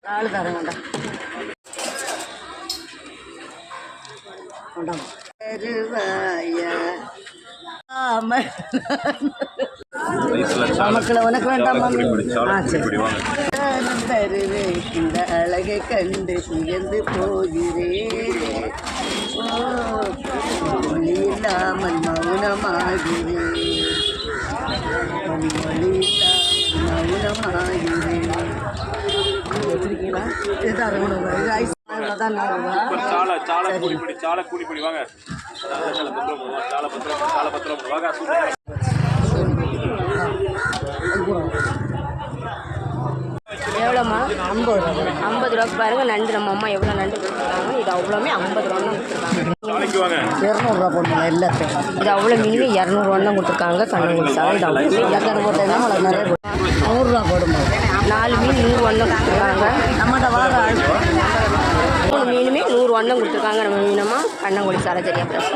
ஆள் தரேன் கொண்டா கொண்டாங்க உனக்கு வேண்டாமா தருவேன் இந்த அழகை கண்டு உயர்ந்து போகிறேன் இல்லாமல் மௌனமாகிறேன் மௌனமாகிறேன் வச்சிருக்கீங்களா இது அரைக்கணும் ஐஸ் தான் எவ்வளோம்மா 50 ரூபா 50 ரூபாய்க்கு பாருங்கள் நண்டு நம்ம அம்மா எவ்வளோ நண்டு கொடுத்துருக்காங்க இது அவ்வளோமே 50 ரூபா தான் கொடுத்துருக்காங்க 200 போடணும் எல்லாத்தையும் இது அவ்வளோ மினிமம் 200 தான் கொடுத்துருக்காங்க கண்ணு சார் இது அவ்வளோ 200 போட்டதுன்னா உங்களுக்கு நிறைய 100 போடும்போது 4 மீன் 100 தான் கொடுத்துருக்காங்க நம்மகிட்ட வார 3 மீனுமே 100 தான் கொடுத்துருக்காங்க நம்ம மீனமாக கண்ணங்குழி சாலை சரியா ப்ளஸ்